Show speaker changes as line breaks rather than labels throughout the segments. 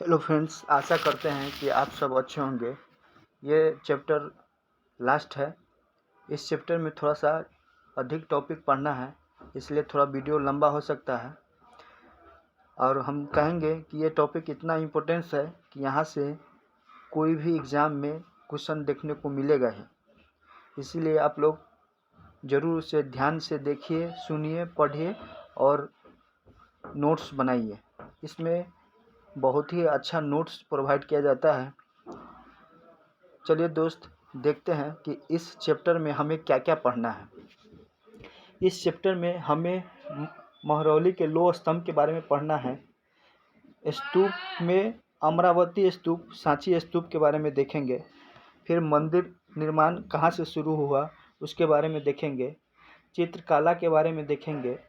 Hello friends, आशा करते हैं कि आप सब अच्छे होंगे। ये चैप्टर लास्ट है। इस चैप्टर में थोड़ा सा अधिक टॉपिक पढ़ना है, इसलिए थोड़ा वीडियो लंबा हो सकता है। और हम कहेंगे कि ये टॉपिक इतना इम्पोर्टेंस है कि यहाँ से कोई भी एग्ज़ाम में क्वेश्चन देखने को मिलेगा ही। इसीलिए आप लोग ज़रूर उसे ध्यान से देखिए, सुनिए, पढ़िए और नोट्स बनाइए। इसमें बहुत ही अच्छा नोट्स प्रोवाइड किया जाता है। चलिए दोस्त, देखते हैं कि इस चैप्टर में हमें क्या क्या पढ़ना है। इस चैप्टर में हमें महरौली के लोह स्तंभ के बारे में पढ़ना है। स्तूप में अमरावती स्तूप, सांची स्तूप के बारे में देखेंगे। फिर मंदिर निर्माण कहाँ से शुरू हुआ उसके बारे में देखेंगे। चित्रकला के बारे में देखेंगे।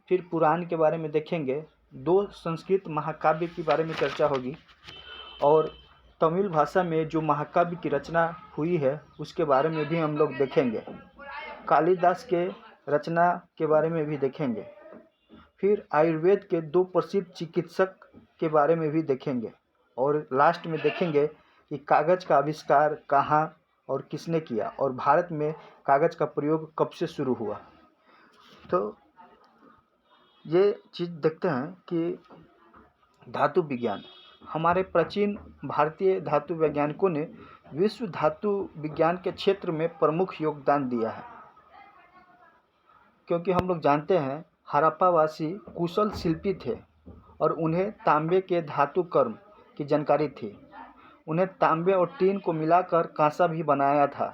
फिर पुराण के बारे में देखेंगे। 2 संस्कृत महाकाव्य के बारे में चर्चा होगी और तमिल भाषा में जो महाकाव्य की रचना हुई है उसके बारे में भी हम लोग देखेंगे। कालिदास के रचना के बारे में भी देखेंगे। फिर आयुर्वेद के 2 प्रसिद्ध चिकित्सक के बारे में भी देखेंगे और लास्ट में देखेंगे कि कागज़ का आविष्कार कहाँ और किसने किया और भारत में कागज़ का प्रयोग कब से शुरू हुआ। तो ये चीज़ देखते हैं कि धातु विज्ञान, हमारे प्राचीन भारतीय धातु वैज्ञानिकों ने विश्व धातु विज्ञान के क्षेत्र में प्रमुख योगदान दिया है। क्योंकि हम लोग जानते हैं हड़प्पावासी कुशल शिल्पी थे और उन्हें तांबे के धातु कर्म की जानकारी थी। उन्हें तांबे और टीन को मिलाकर कांसा भी बनाया था।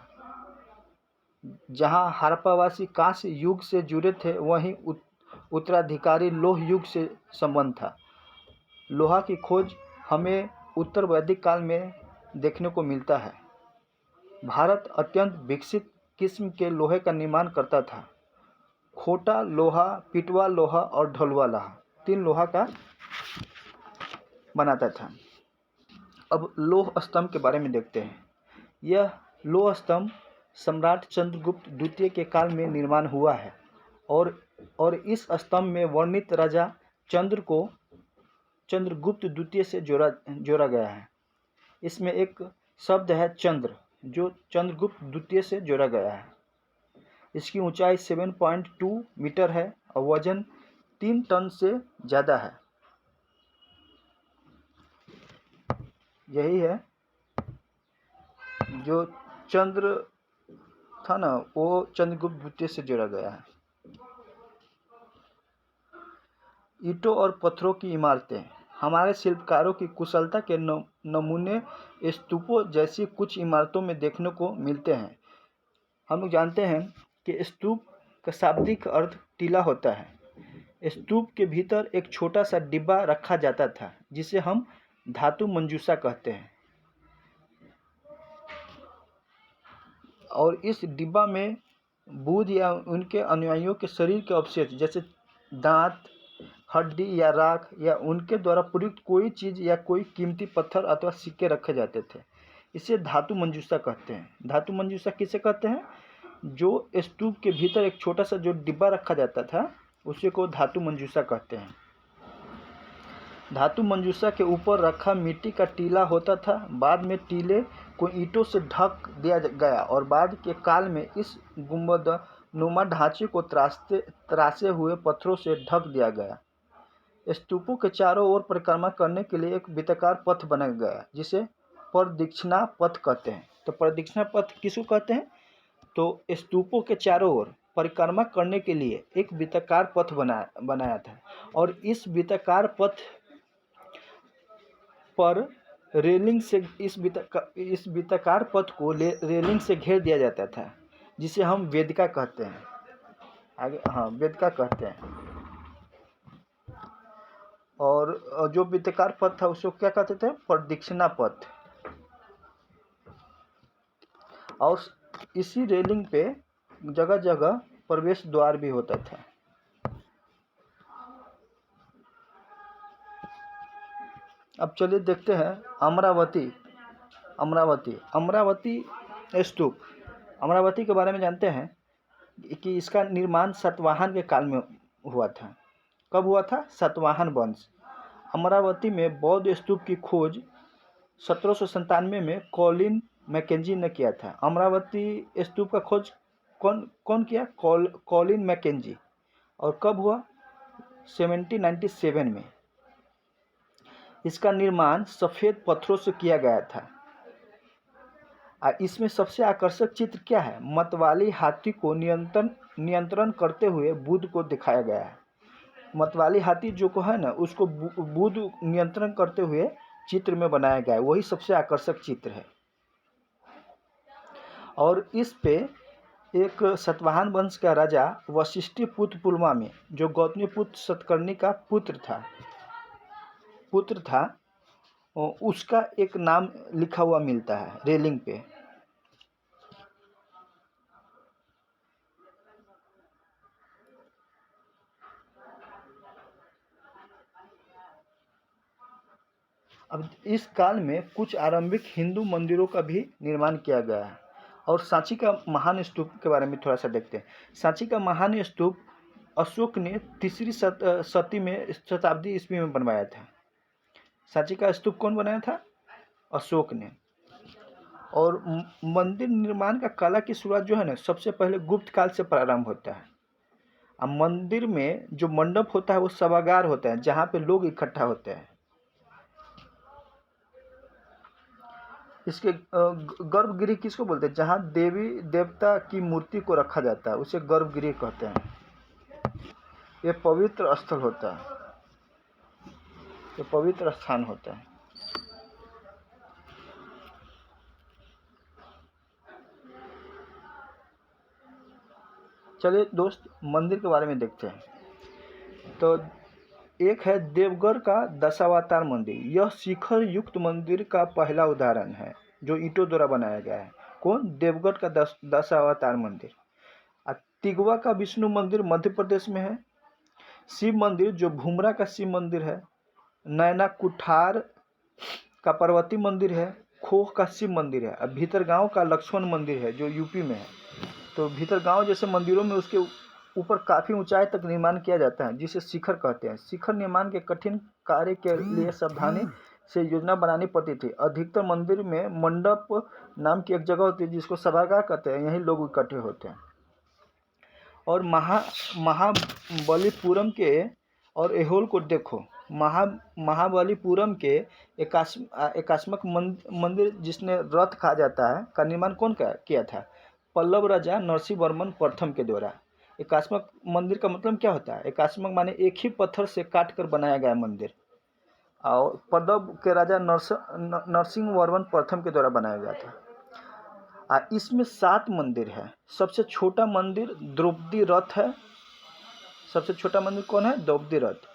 जहां हड़प्पावासी कांस्य युग से जुड़े थे, वहीं उत्तराधिकारी लोह युग से संबंध था। लोहा की खोज हमें उत्तर वैदिक काल में देखने को मिलता है। भारत अत्यंत विकसित किस्म के लोहे का निर्माण करता था। खोटा लोहा, पिटवा लोहा और ढलुआ लोहा, 3 लोहा का बनाता था। अब लोह स्तंभ के बारे में देखते हैं। यह लोह स्तंभ सम्राट चंद्रगुप्त द्वितीय के काल में निर्माण हुआ है और इस स्तंभ में वर्णित राजा चंद्र को चंद्रगुप्त द्वितीय से जोड़ा गया है। इसमें एक शब्द है चंद्र, जो चंद्रगुप्त द्वितीय से जोड़ा गया है। इसकी ऊंचाई 7.2 मीटर है और वजन 3 टन से ज़्यादा है। यही है जो चंद्र था ना, वो चंद्रगुप्त द्वितीय से जोड़ा गया है। ईंटों और पत्थरों की इमारतें, हमारे शिल्पकारों की कुशलता के नमूने स्तूपों जैसी कुछ इमारतों में देखने को मिलते हैं। हम लोग जानते हैं कि स्तूप का शाब्दिक अर्थ टीला होता है। स्तूप के भीतर एक छोटा सा डिब्बा रखा जाता था जिसे हम धातु मंजूषा कहते हैं और इस डिब्बा में बुद्ध या उनके अनुयायियों के शरीर के अवशेष जैसे दांत, हड्डी या राख या उनके द्वारा प्रयुक्त कोई चीज़ या कोई कीमती पत्थर अथवा सिक्के रखे जाते थे। इसे धातु मंजूषा कहते हैं। धातु मंजूषा किसे कहते हैं? जो स्तूप के भीतर एक छोटा सा जो डिब्बा रखा जाता था उसी को धातु मंजूषा कहते हैं। धातु मंजूषा के ऊपर रखा मिट्टी का टीला होता था। बाद में टीले को ईंटों से ढक दिया गया और बाद के काल में इस गुंबदनुमा ढांचे को तरासे हुए पत्थरों से ढक दिया गया। स्तूपों के चारों ओर परिक्रमा करने के लिए एक वृत्ताकार पथ बनाया गया जिसे प्रदक्षिणा पथ कहते हैं। तो प्रदक्षिणा पथ किसको कहते हैं? तो स्तूपों के चारों ओर परिक्रमा करने के लिए एक वृत्ताकार पथ बनाया था और इस वृत्ताकार पथ पर रेलिंग से इस वृत्ताकार पथ को रेलिंग से घेर दिया जाता था जिसे हम वेदिका कहते हैं। आगे वेदिका कहते हैं। और जो वृत्ताकार पथ था उसको क्या कहते थे? प्रदक्षिणा पथ। और इसी रेलिंग पे जगह जगह प्रवेश द्वार भी होता था। अब चलिए देखते हैं अमरावती स्तूप। अमरावती के बारे में जानते हैं कि इसका निर्माण सातवाहन के काल में हुआ था। कब हुआ था? सातवाहन वंश। अमरावती में बौद्ध स्तूप की खोज 1797 में कॉलिन मैकेंजी ने किया था। अमरावती स्तूप का खोज कौन कौन किया? Colin McKenzie. और कब हुआ? 1797 में। इसका निर्माण सफ़ेद पत्थरों से किया गया था। इसमें सबसे आकर्षक चित्र क्या है? मतवाली हाथी को नियंत्रण करते हुए बुद्ध को दिखाया गया है। मतवाली हाथी जो को है ना, उसको बुद्ध नियंत्रण करते हुए चित्र में बनाया गया है, वही सबसे आकर्षक चित्र है। और इस पे एक सतवाहन वंश का राजा वशिष्ठिपुत्र पुलमामी, जो गौतमीपुत्र सतकर्णी का पुत्र था, उसका एक नाम लिखा हुआ मिलता है रेलिंग पे। अब इस काल में कुछ आरंभिक हिंदू मंदिरों का भी निर्माण किया गया है। और सांची का महान स्तूप के बारे में थोड़ा सा देखते हैं। सांची का महान स्तूप अशोक ने 3री शताब्दी ईस्वी में बनवाया था। सांची का स्तूप कौन बनाया था? अशोक ने। और मंदिर निर्माण का कला की शुरुआत जो है ना, सबसे पहले गुप्त काल से प्रारंभ होता है। अब मंदिर में जो मंडप होता है वो सभागार होता है, जहाँ पे लोग इकट्ठा होते हैं। इसके गर्भगृह किसको बोलते हैं? जहाँ देवी देवता की मूर्ति को रखा जाता है, उसे गर्भगृह कहते हैं। ये पवित्र स्थल होता है, ये पवित्र स्थान होता है। चलिए दोस्त, मंदिर के बारे में देखते हैं। तो एक है देवगढ़ का दशावतार मंदिर। यह शिखर युक्त मंदिर का पहला उदाहरण है जो ईंटों द्वारा बनाया गया है। कौन? देवगढ़ का दशावतार मंदिर। तिगवा का विष्णु मंदिर मध्य प्रदेश में है। शिव मंदिर जो भूमरा का शिव मंदिर है। नैना कुठार का पर्वती मंदिर है। खोह का शिव मंदिर है। भीतरगांव का लक्ष्मण मंदिर है जो यूपी में है। तो भीतरगांव जैसे मंदिरों में उसके ऊपर काफ़ी ऊंचाई तक निर्माण किया जाता है, जिसे शिखर कहते हैं। शिखर निर्माण के कठिन कार्य के लिए सावधानी से योजना बनानी पड़ती थी। अधिकतर मंदिर में मंडप नाम की एक जगह होती है जिसको सभागार कहते हैं, यहीं लोग इकट्ठे होते हैं। और महाबलीपुरम के और एहोल को देखो। महाबलीपुरम के एकास्मक मंदिर जिसने रथ कहा जाता है का निर्माण कौन किया था? पल्लव राजा नरसिंह वर्मन प्रथम के द्वारा। एकास्मक मंदिर का मतलब क्या होता है? एकास्मक माने एक ही पत्थर से काट कर बनाया गया मंदिर। और पल्लव के राजा नरसिंह वर्मन प्रथम के द्वारा बनाया गया था। इसमें 7 मंदिर है। सबसे छोटा मंदिर द्रौपदी रथ है। सबसे छोटा मंदिर कौन है? द्रौपदी रथ।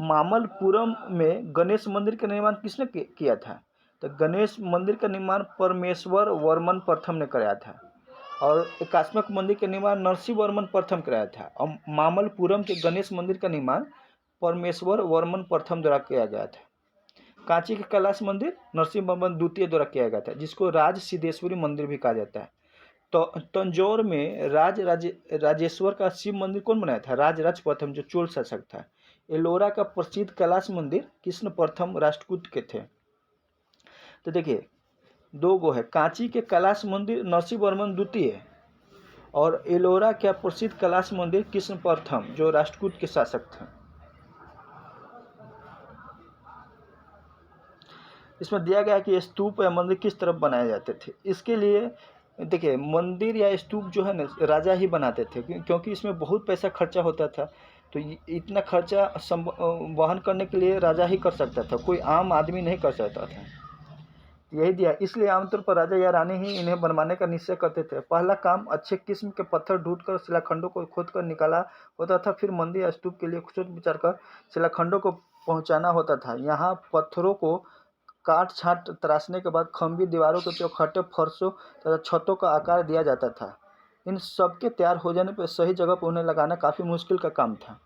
मामल्लपुरम में गणेश मंदिर का निर्माण किसने किया था? तो गणेश मंदिर का निर्माण परमेश्वर वर्मन प्रथम ने कराया था। और एकास्मक मंदिर का निर्माण नरसिंह वर्मन प्रथम कराया था। और मामल्लपुरम के गणेश मंदिर का निर्माण परमेश्वर वर्मन प्रथम द्वारा किया गया था। कांची के कैलाश मंदिर नरसिंह वर्मन द्वितीय द्वारा किया गया था, जिसको राज सिद्धेश्वरी मंदिर भी कहा जाता है। तो तंजौर में राजेश्वर का शिव मंदिर कौन बनाया था? राजराज प्रथम, जो चोल शासक था। एलोरा का प्रसिद्ध कैलाश मंदिर कृष्ण प्रथम राष्ट्रकूट के थे। तो देखिए 2 गो है। कांची के कैलाश मंदिर नरसिंह वर्मन द्वितीय, और एलोरा का प्रसिद्ध कैलाश मंदिर कृष्ण प्रथम, जो राष्ट्रकूट के शासक थे। इसमें दिया गया है कि स्तूप या मंदिर किस तरफ बनाए जाते थे। इसके लिए देखिए, मंदिर या स्तूप जो है ना, राजा ही बनाते थे, क्योंकि इसमें बहुत पैसा खर्चा होता था। तो इतना खर्चा वहन करने के लिए राजा ही कर सकता था, कोई आम आदमी नहीं कर सकता था। यही दिया, इसलिए आमतौर पर राजा या रानी ही इन्हें बनवाने का निश्चय करते थे। पहला काम अच्छे किस्म के पत्थर ढूंढकर शिलाखंडों को खोदकर निकाला होता था। फिर मंदिर या स्तूप के लिए सोच विचार कर शिलाखंडों को पहुंचाना होता था। यहाँ पत्थरों को काट छांट तराशने के बाद खंबी दीवारों के चौखटे, फर्शों तथा छतों का आकार दिया जाता था। इन सब के तैयार हो जाने पर सही जगह पर उन्हें लगाना काफ़ी मुश्किल का काम था।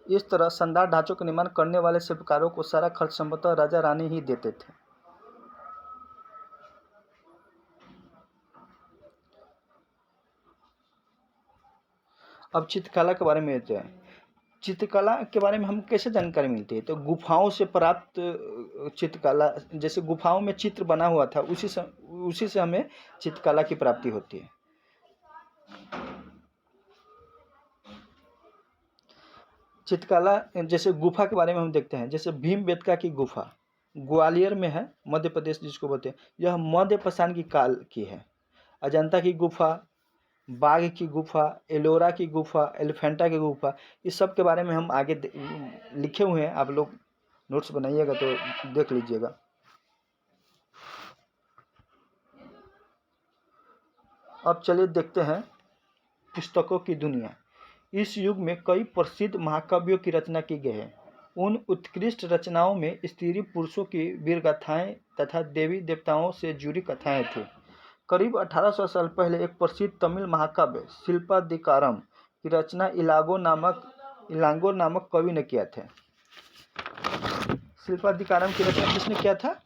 इस तरह शानदार ढांचों का निर्माण करने वाले शिल्पकारों को सारा खर्च संभवतः राजा रानी ही देते थे। अब चित्रकला के बारे में लेते हैं। चित्रकला के बारे में हम कैसे जानकारी मिलती है? तो गुफाओं से प्राप्त चित्रकला, जैसे गुफाओं में चित्र बना हुआ था, उसी से हमें चित्रकला की प्राप्ति होती है। चित्रकला जैसे गुफा के बारे में हम देखते हैं, जैसे भीमबेटका की गुफा ग्वालियर में है, मध्य प्रदेश जिसको बोलते हैं। यह मध्य पाषाण की काल की है। अजंता की गुफा, बाघ की गुफा, एलोरा की गुफा, एलिफेंटा की गुफा, इस सब के बारे में हम आगे लिखे हुए हैं, आप लोग नोट्स बनाइएगा तो देख लीजिएगा। अब चलिए देखते हैं पुस्तकों की दुनिया। इस युग में कई प्रसिद्ध महाकाव्यों की रचना की गई है। उन उत्कृष्ट रचनाओं में स्त्री पुरुषों की वीर गाथाएं तथा देवी देवताओं से जुड़ी कथाएं थी। करीब 1800 साल पहले एक प्रसिद्ध तमिल महाकाव्य शिल्पाधिकारम की रचना इलांगो नामक कवि ने किया था। शिल्पाधिकारम की रचना किसने किया था?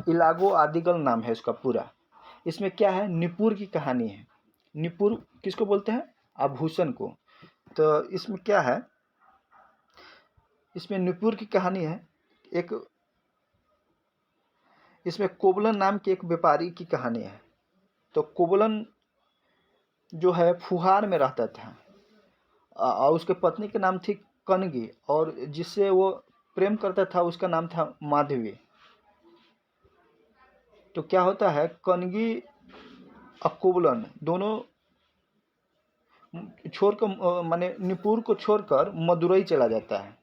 इलागो आदिगल नाम है उसका पूरा। इसमें क्या है? निपुर की कहानी है। निपुर किसको बोलते हैं? आभूषण को। तो इसमें क्या है? इसमें निपुर की कहानी है। इसमें कोवलन नाम के एक व्यापारी की कहानी है। तो कोवलन जो है फुहार में रहता था और उसके पत्नी के नाम थी कनगी, और जिससे वो प्रेम करता था उसका नाम था माधवी। तो क्या होता है, कनगी और कोवलन दोनों छोड़कर माने निपुर को छोड़कर मदुरई चला जाता है।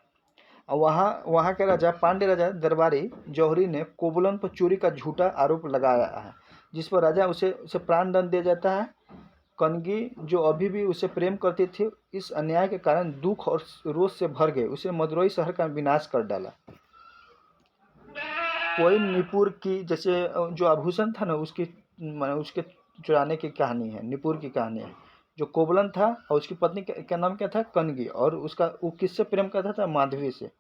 और वहाँ के राजा पांड्य राजा दरबारी जौहरी ने कोवलन पर चोरी का झूठा आरोप लगाया है, जिस पर राजा उसे प्राण दंड दे जाता है। कनगी जो अभी भी उसे प्रेम करती थी, इस अन्याय के कारण दुख और रोष से भर गए, उसे मदुरई शहर का विनाश कर डाला। वही निपुर की, जैसे जो आभूषण था ना, उसके चुराने की कहानी है, निपुर की कहानी है। जो कोवलन था और उसकी पत्नी का नाम क्या था? कनगी, और वो किससे प्रेम करता था? माधवी से।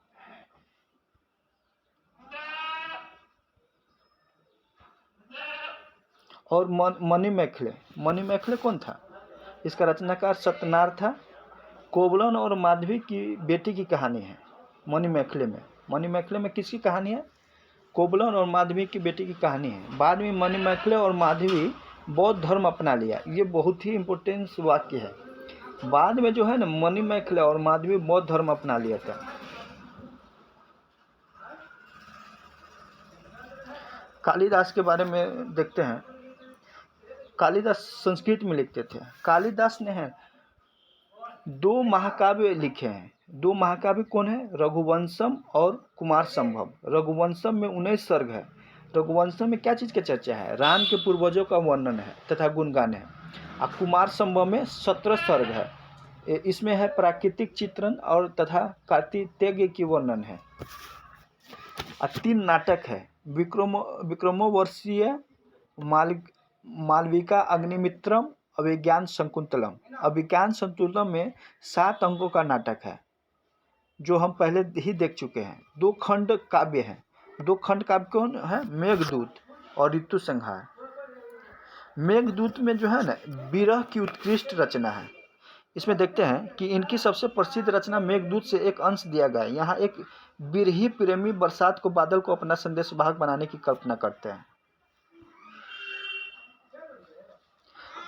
और मणिमेखले कौन था? इसका रचनाकार सत्यनार था। कोवलन और माधवी की बेटी की कहानी है मणिमेखले में किसकी कहानी है? कोवलन और माधवी की बेटी की कहानी है। बाद में मणिमेखले और माधवी बौद्ध धर्म अपना लिया। ये बहुत ही इम्पोर्टेंट वाक्य है। बाद में जो है ना, मणिमेखले और माधवी बौद्ध धर्म अपना लिया था। कालिदास के बारे में देखते हैं। कालिदास संस्कृत में लिखते थे। कालिदास ने 2 महाकाव्य लिखे हैं। 2 महाकाव्य कौन है? रघुवंशम और कुमार संभव। रघुवंशम में 19 सर्ग है। रघुवंशम में क्या चीज़ की चर्चा है? राम के पूर्वजों का वर्णन है तथा गुणगान है। और कुमार संभव में 17 सर्ग है। इसमें है प्राकृतिक चित्रण और तथा कार्तिकेय की वर्णन है। और 3 नाटक है। विक्रमोर्वशीय, मालविका अग्निमित्रम, अभिज्ञान शकुंतलम। अभिज्ञान शकुंतलम में 7 अंकों का नाटक है, जो हम पहले ही देख चुके हैं। 2 खंड काव्य हैं। 2 खंड काव्य कौन है? मेघदूत और ऋतु संहार। मेघदूत में जो है ना, विरह की उत्कृष्ट रचना है। इसमें देखते हैं कि इनकी सबसे प्रसिद्ध रचना मेघदूत से एक अंश दिया गया है। यहाँ एक विरही प्रेमी बरसात को, बादल को अपना संदेशवाहक बनाने की कल्पना करते हैं।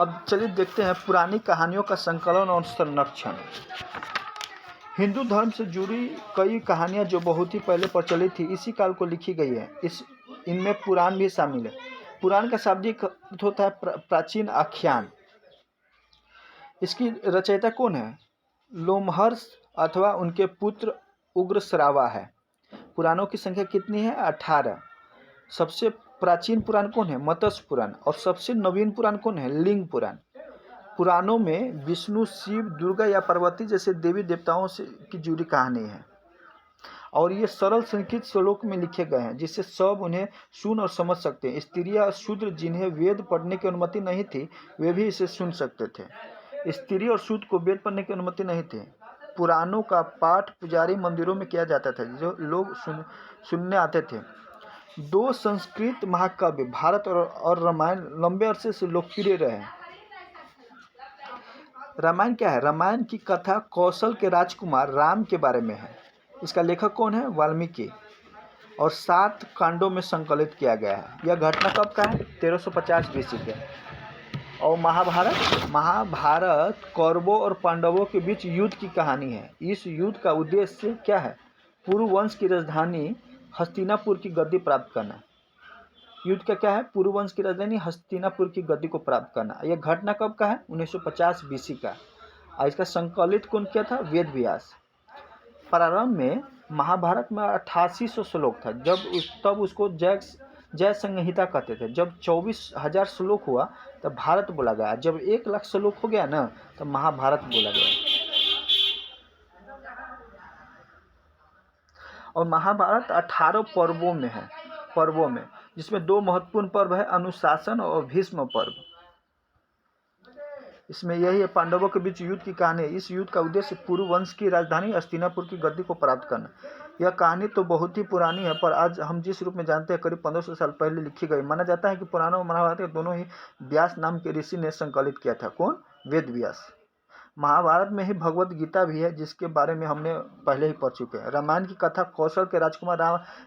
अब चलिए देखते हैं पुरानी कहानियों का संकलन और संरक्षण। हिंदू धर्म से जुड़ी कई कहानियां जो बहुत ही पहले प्रचलित थी, इसी काल को लिखी गई है। इनमें पुराण भी शामिल है। पुराण का शाब्दिक अर्थ होता है प्राचीन आख्यान। इसकी रचयिता कौन है? लोमहर्ष अथवा उनके पुत्र उग्रश्रावा है। पुराणों की संख्या कितनी है? 18। सबसे प्राचीन पुराण कौन है? मत्स्य पुराण। और सबसे नवीन पुराण कौन है? लिंग पुराण। पुराणों में विष्णु, शिव, दुर्गा या पार्वती जैसे देवी देवताओं से की जुड़ी कहानी है, और ये सरल संस्कृत श्लोक में लिखे गए हैं, जिससे सब उन्हें सुन और समझ सकते हैं। स्त्रियां और शूद्र जिन्हें वेद पढ़ने की अनुमति नहीं थी, वे भी इसे सुन सकते थे। स्त्री और शूद्र को वेद पढ़ने की अनुमति नहीं थी। पुराणों का पाठ पुजारी मंदिरों में किया जाता था, जो लोग सुनने आते थे। 2 संस्कृत महाकाव्य भारत और रामायण लंबे अरसे से लोकप्रिय रहे। रामायण क्या है? रामायण की कथा कौशल के राजकुमार राम के बारे में है। इसका लेखक कौन है? वाल्मीकि। और 7 कांडों में संकलित किया गया है। यह घटना कब का है? 1350 बीसी के। और महाभारत कौरवों और पांडवों के बीच युद्ध की कहानी है। इस युद्ध का उद्देश्य क्या है? पुरु वंश की राजधानी हस्तिनापुर की गद्दी प्राप्त करना। युद्ध का क्या है? पुरु वंश की राजधानी हस्तिनापुर की गद्दी को प्राप्त करना। यह घटना कब का है? 1950 बीसी का। और इसका संकलित कौन किया था? वेद व्यास। प्रारंभ में महाभारत में 8800 श्लोक था। तब उसको जय संहिता कहते थे। जब 24,000 श्लोक हुआ तब भारत बोला गया। जब 1 लाख श्लोक हो गया ना तब महाभारत बोला गया। और महाभारत 18 पर्वों में जिसमें 2 महत्वपूर्ण पर्व है, अनुशासन और भीष्म पर्व। इसमें यही है, पांडवों के बीच युद्ध की कहानी है। इस युद्ध का उद्देश्य पुरु वंश की राजधानी हस्तिनापुर की गद्दी को प्राप्त करना। यह कहानी तो बहुत ही पुरानी है, पर आज हम जिस रूप में जानते हैं करीब 1500 साल पहले लिखी गई। माना जाता है कि पुराण और महाभारत दोनों ही व्यास नाम के ऋषि ने संकलित किया था। कौन? वेद व्यास। महाभारत में ही भगवत गीता भी है, जिसके बारे में हमने पहले ही पढ़ चुके हैं। रामायण की कथा कौशल के राजकुमार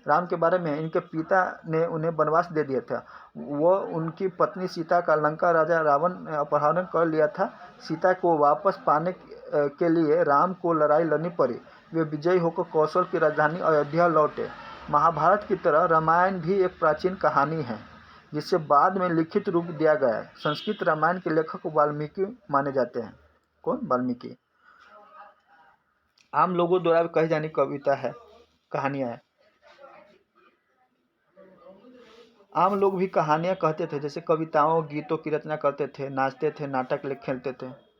राम के बारे में। इनके पिता ने उन्हें वनवास दे दिया था। वो उनकी पत्नी सीता का लंका राजा रावण ने अपहरण कर लिया था। सीता को वापस पाने के लिए राम को लड़ाई लड़नी पड़ी। वे विजयी होकर कौशल की राजधानी अयोध्या लौटे। महाभारत की तरह रामायण भी एक प्राचीन कहानी है जिसे बाद में लिखित रूप दिया गया है। संस्कृत रामायण के लेखक वाल्मीकि माने जाते हैं। कौन? वाल्मीकि। आम लोगों द्वारा कही जानी कविता है, कहानियां है। आम लोग भी कहानियां कहते थे, जैसे कविताओं गीतों की रचना करते थे, नाचते थे, नाटक खेलते थे।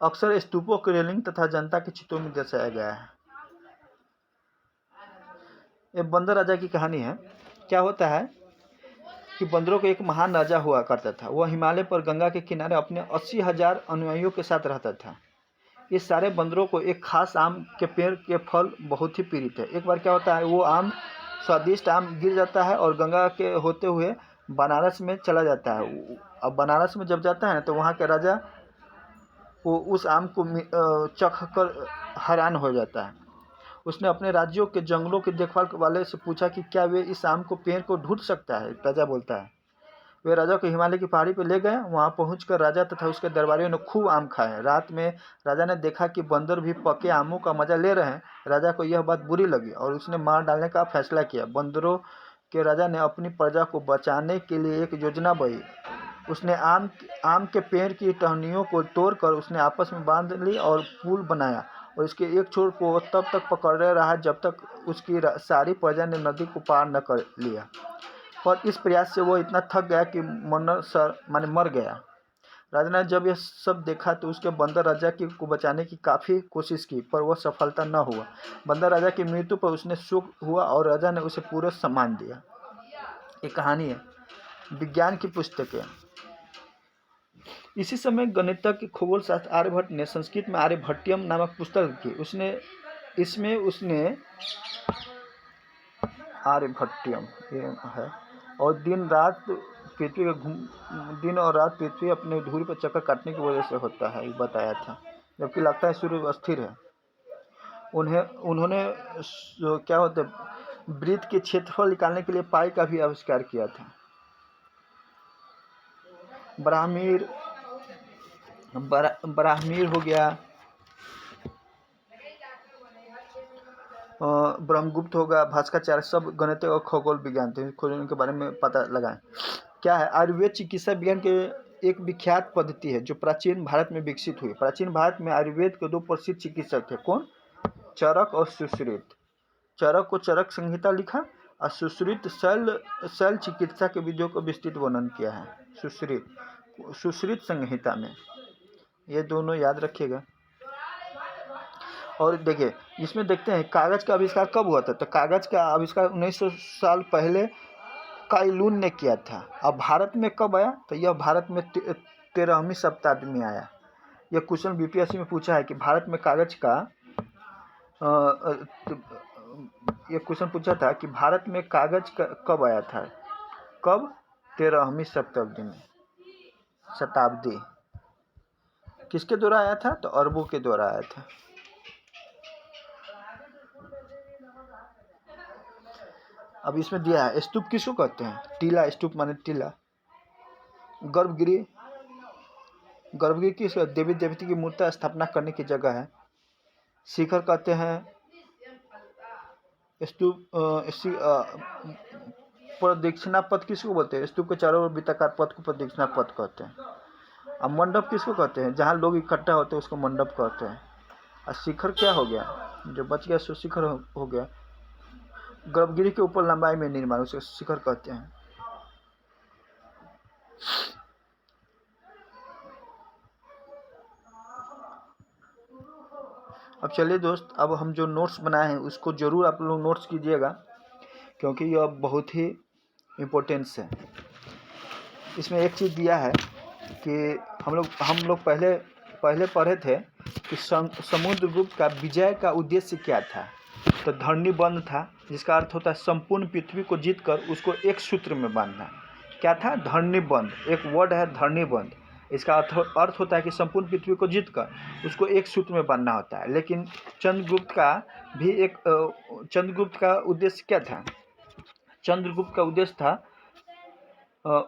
अक्सर स्तूपों की रेलिंग तथा जनता के चित्रों में दर्शाया गया है। ये बंदर राजा की कहानी है। क्या होता है कि बंदरों को एक महान राजा हुआ करता था। वह हिमालय पर गंगा के किनारे अपने 80,000 अनुयायियों के साथ रहता था। इस सारे बंदरों को एक खास आम के पेड़ के फल बहुत ही प्रीत है। एक बार क्या होता है, वो स्वादिष्ट आम गिर जाता है और गंगा के होते हुए बनारस में चला जाता है। अब बनारस में जब जाता है ना तो वहाँ के राजा वो उस आम को चख कर हैरान हो जाता है। उसने अपने राज्यों के जंगलों के देखभाल वाले से पूछा कि क्या वे इस आम को पेड़ को ढूंढ सकता है। राजा बोलता है। वे राजा को हिमालय की पहाड़ी पर ले गए। वहां पहुंचकर राजा तथा उसके दरबारियों ने खूब आम खाए। रात में राजा ने देखा कि बंदर भी पके आमों का मजा ले रहे हैं। राजा को यह बात बुरी लगी और उसने मार डालने का फैसला किया। बंदरों के राजा ने अपनी प्रजा को बचाने के लिए एक योजना बनाई। उसने आम के पेड़ की टहनियों को तोड़कर उसने आपस में बांध ली और पुल बनाया और इसके एक छोर को तब तक पकड़े रहा जब तक उसकी सारी प्रजा ने नदी को पार न कर लिया। पर इस प्रयास से वो इतना थक गया कि मर गया। राजा ने जब यह सब देखा तो उसके बंदर राजा को बचाने की काफ़ी कोशिश की, पर वह सफलता न हुआ। बंदर राजा की मृत्यु पर उसने शोक हुआ और राजा ने उसे पूरा सम्मान दिया। एक कहानी है। विज्ञान की पुस्तकें। इसी समय गणितज्ञ खगोल शास्त्र आर्यभट्ट ने संस्कृत में आर्यभट्टियम नामक पुस्तक लिखी। इसमें उसने आर्यभट्टियम ये है और दिन और रात पृथ्वी अपने धुरी पर चक्कर काटने की वजह से होता है, ये बताया था। जबकि लगता है सूर्य स्थिर है। उन्होंने क्या होता है, वृत्त के क्षेत्रफल निकालने के लिए पाई का भी आविष्कार किया था। ब्राह्मीर हो गया, ब्रह्मगुप्त होगा, भास्कराचार्य, सब गणित और खगोल विज्ञान थे। खोजने के बारे में पता लगाएं। क्या है? आयुर्वेद चिकित्सा विज्ञान के एक विख्यात पद्धति है जो प्राचीन भारत में विकसित हुई। प्राचीन भारत में आयुर्वेद के 2 प्रसिद्ध चिकित्सक थे। कौन? चरक और सुश्रुत। चरक को चरक संहिता लिखा और सुश्रुत शैल चिकित्सा के विधियों को विस्तृत वर्णन किया है सुश्रुत संहिता में। ये दोनों याद रखिएगा। और देखिए, इसमें देखते हैं कागज का आविष्कार कब हुआ था। तो कागज का आविष्कार 1900 साल पहले काइलून ने किया था। अब भारत में कब आया? तो यह भारत में 13वीं शताब्दी में आया। यह क्वेश्चन बीपीएससी में पूछा है कि भारत में कागज का यह क्वेश्चन पूछा था कि भारत में कागज कब आया था। कब? 13वीं शताब्दी में। शताब्दी किसके द्वारा आया था? तो अरबों के द्वारा आया था। अब इसमें दिया है स्तूप किसको कहते हैं? टीला, स्तूप माने टीला। गर्भगृह, गर्भगृह किस देवी देवती की मूर्ति स्थापना करने की जगह है। शिखर कहते हैं स्तूप। प्रदक्षिणा पथ किसको बोलते हैं? स्तूप के चारों ओर वृत्ताकार पथ को प्रदक्षिणा पथ कहते हैं। अब मंडप किसको कहते हैं? जहाँ लोग इकट्ठा होते हैं उसको मंडप कहते हैं। और शिखर क्या हो गया? जो बच गया सो शिखर हो गया। गर्भगृह के ऊपर लंबाई में निर्माण, उसे शिखर कहते हैं। अब चलिए दोस्त, अब हम जो नोट्स बनाए हैं उसको ज़रूर आप लोग नोट्स कीजिएगा, क्योंकि यह बहुत ही इम्पोर्टेंस है। इसमें एक चीज़ दिया है कि हम लोग पहले पढ़े थे कि समुद्रगुप्त का विजय का उद्देश्य क्या था। तो धरणी बंध था, जिसका अर्थ होता है संपूर्ण पृथ्वी को जीतकर उसको एक सूत्र में बांधना। क्या था? धरणी बंध। एक वर्ड है धरणी बंध। इसका अर्थ होता है कि संपूर्ण पृथ्वी को जीतकर उसको एक सूत्र में बांधना होता है। लेकिन चंद्रगुप्त का उद्देश्य क्या था? चंद्रगुप्त का उद्देश्य था,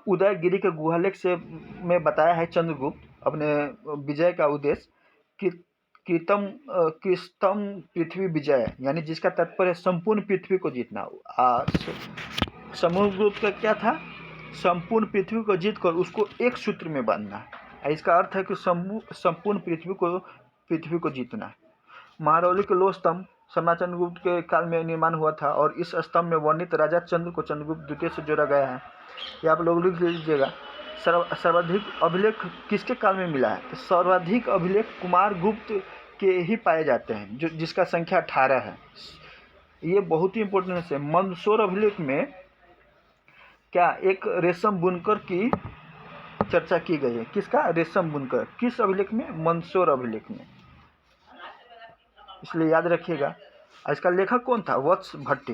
उदयगिरी के गुहालेख से में बताया है चंद्रगुप्त अपने विजय का उद्देश्य कृतम पृथ्वी विजय, यानी जिसका तात्पर्य संपूर्ण पृथ्वी को जीतना। समुद्रगुप्त का क्या था? संपूर्ण पृथ्वी को जीतकर उसको एक सूत्र में बांधना। इसका अर्थ है कि संपूर्ण पृथ्वी को जीतना। महारौली के लोह स्तंभ सम्राट चंद्रगुप्त के काल में निर्माण हुआ था, और इस स्तंभ में वर्णित राजा चंद्र को चंद्रगुप्त द्वितीय से जोड़ा गया है। ये आप लोग लिख लीजिएगा। सर्वाधिक अभिलेख किसके काल में मिला है? तो सर्वाधिक अभिलेख कुमार गुप्त के ही पाए जाते हैं, जिसका संख्या 18 है। ये बहुत ही इंपॉर्टेंट है। मंदसौर अभिलेख में क्या एक रेशम बुनकर की चर्चा की गई है। किसका? रेशम बुनकर। किस अभिलेख में? मंदसौर अभिलेख में। इसलिए याद रखिएगा। इसका लेखक कौन था? वत्स भट्टी।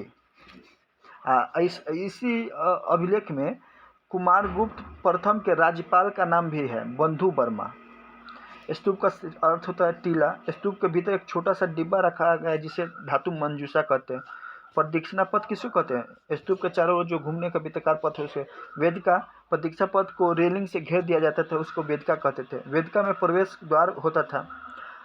इसी अभिलेख में कुमारगुप्त प्रथम के राज्यपाल का नाम भी है, बंधु वर्मा। स्तूप का अर्थ होता है टीला। स्तूप के भीतर एक छोटा सा डिब्बा रखा गया है जिसे धातु मंजूषा कहते हैं। प्रदक्षिणा पथ किसको कहते हैं? स्तूप के चारों ओर जो घूमने का वृत्ताकार पथ है उसे वेदिका। प्रदक्षिणा पथ को रेलिंग से घेर दिया जाता था, उसको वेदिका कहते थे। वेदिका में प्रवेश द्वार होता था।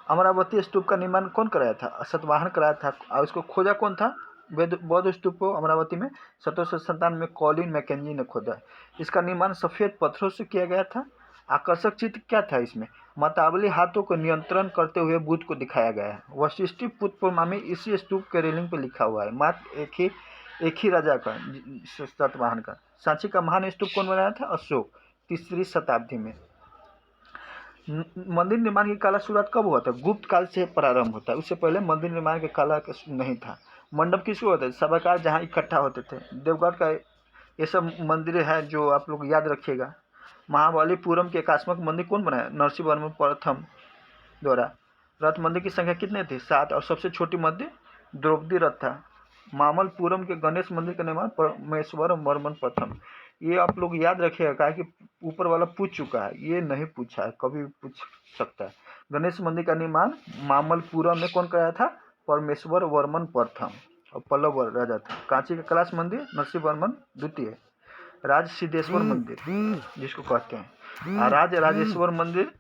अमरावती स्तूप का निर्माण कौन कराया था? सतवाहन कराया था। और उसको खोजा कौन था? बौद्ध स्तूप को अमरावती में 1797 में कॉलिन मैकेंजी ने खोदा। इसका निर्माण सफ़ेद पत्थरों से किया गया था। आकर्षक चित्र क्या था इसमें? मतवाले हाथों को नियंत्रण करते हुए बुद्ध को दिखाया गया है। वशिष्ठी पुत्रप्रमामी इसी स्तूप के रेलिंग पर लिखा हुआ है। मात्र एक ही राजा का, सतवाहन का। सांची का महान स्तूप कौन बनाया था? अशोक, 3री शताब्दी में। मंदिर निर्माण की कला शुरुआत कब हुआ था? गुप्त काल से प्रारंभ होता है। उससे पहले मंदिर निर्माण की कला नहीं था। मंडप किसको होता है? सभाकार जहाँ इकट्ठा होते थे। देवगढ़ का ये सब मंदिर है जो आप लोग याद रखिएगा। महाबलीपुरम के एकात्मक मंदिर कौन बनाया? नरसिंहवर्मन प्रथम द्वारा। रथ मंदिर की संख्या कितने थी? 7, और सबसे छोटी मंदिर द्रौपदी रथ था। मामल्लपुरम के गणेश मंदिर का निर्माण परमेश्वर वर्मन प्रथम। ये आप लोग याद रखिएगा कि ऊपर वाला पूछ चुका है, ये नहीं पूछा है, कभी पूछ सकता है। गणेश मंदिर का निर्माण मामल्लपुरम में कौन कराया था? परमेश्वर वर्मन प्रथम, और पल्लव राजा था। कांची का कैलाश मंदिर नरसिंहवर्मन द्वितीय। राज सिद्धेश्वर मंदिर जिसको कहते हैं, राजेश्वर मंदिर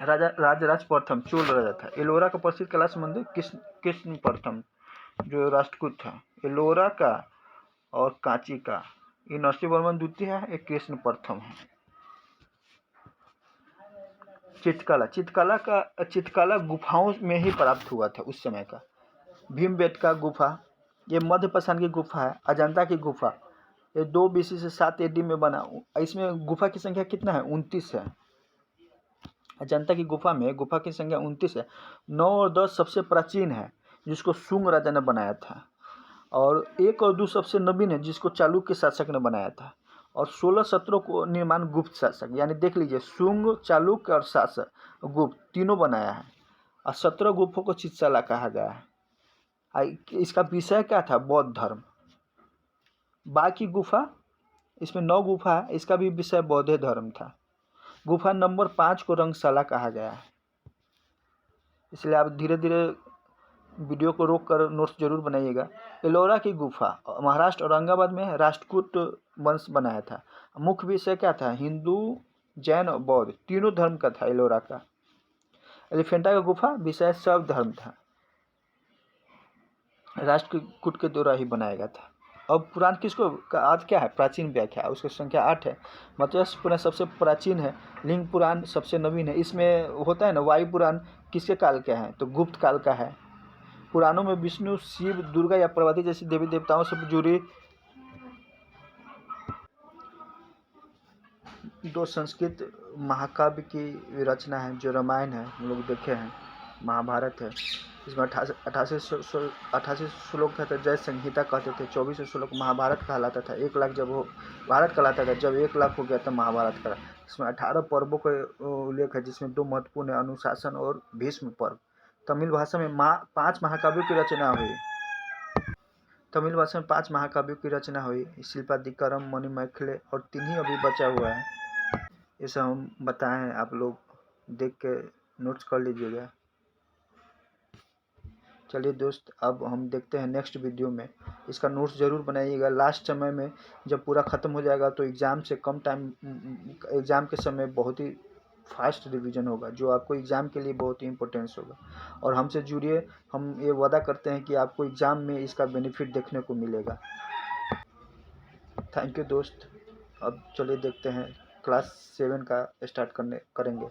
राजराज प्रथम चोल राजा था। एलोरा का प्रसिद्ध कैलाश मंदिर कृष्ण प्रथम जो राष्ट्रकूट था। एलोरा का और कांची का ये नरसिंहवर्मन द्वितीय है, एक कृष्ण प्रथम है। चित्रकला गुफाओं में ही प्राप्त हुआ था उस समय का। भीमबेटका गुफा, ये मध्य पाषाण की गुफा है। अजंता की गुफा, ये 2 BC से 7 AD में बना। इसमें गुफा की संख्या कितना है? 29 है। अजंता की गुफा में गुफा की संख्या 29 है। 9 और 10 सबसे प्राचीन है, जिसको शुंग राजा ने बनाया था। और 1 और 2 सबसे नवीन है, जिसको चालुक्य शासक ने बनाया था। और 16-17 को निर्माण गुप्त शासक, यानी देख लीजिए शुंग, चालुक्य और शासक गुप्त तीनों बनाया है। और 17 गुफों को चित्रशाला कहा गया है। इसका विषय क्या था? बौद्ध धर्म। बाकी गुफा, इसमें 9 गुफा है, इसका भी विषय बौद्ध धर्म था। गुफा नंबर 5 को रंगशाला कहा गया है। इसलिए आप धीरे धीरे वीडियो को रोक कर नोट्स जरूर बनाइएगा। एलोरा की गुफा महाराष्ट्र औरंगाबाद में है। राष्ट्रकूट वंश बनाया था। मुख्य विषय क्या था? हिंदू, जैन और बौद्ध तीनों धर्म का था एलोरा का। एलिफेंटा का गुफा विषय सब धर्म था। राष्ट्रकूट के द्वारा ही बनाया गया था। अब पुराण किसको का आज क्या है? प्राचीन व्याख्या, उसकी संख्या 8 है। मत्स्य पुराण सबसे प्राचीन है। लिंग पुराण सबसे नवीन है। इसमें होता है ना, वायु पुराण किसके काल का है? तो गुप्त काल का है। पुराणों में विष्णु, शिव, दुर्गा या पार्वती जैसी देवी देवताओं से जुड़ी 2 संस्कृत महाकाव्य की रचना है, जो रामायण है, हम लोग देखे हैं, महाभारत है। इसमें 88 श्लोक था। जय संहिता कहते थे। 24 श्लोक महाभारत कहलाता था। 1 लाख जब हो भारत कहलाता था, जब 1 लाख हो गया तब महाभारत कहा। इसमें 18 पर्वों का उल्लेख है, जिसमें 2 महत्वपूर्ण है, अनुशासन और भीष्म पर्व। तमिल भाषा में 5 महाकाव्यों की रचना हुई। तमिल भाषा में 5 महाकाव्यों की रचना हुई। शिल्पादिकारम, मणिमेखले और 3 ही अभी बचा हुआ है। ये सब हम बताएं, आप लोग देख के नोट्स कर लीजिएगा। चलिए दोस्त, अब हम देखते हैं नेक्स्ट वीडियो में। इसका नोट्स ज़रूर बनाइएगा। लास्ट समय में जब पूरा ख़त्म हो जाएगा तो एग्ज़ाम से कम टाइम, एग्ज़ाम के समय बहुत ही फास्ट रिवीजन होगा, जो आपको एग्ज़ाम के लिए बहुत ही इम्पोर्टेंस होगा। और हमसे जुड़िए, हम ये वादा करते हैं कि आपको एग्ज़ाम में इसका बेनिफिट देखने को मिलेगा। थैंक यू दोस्त। अब चलिए देखते हैं क्लास 7 का स्टार्ट करेंगे।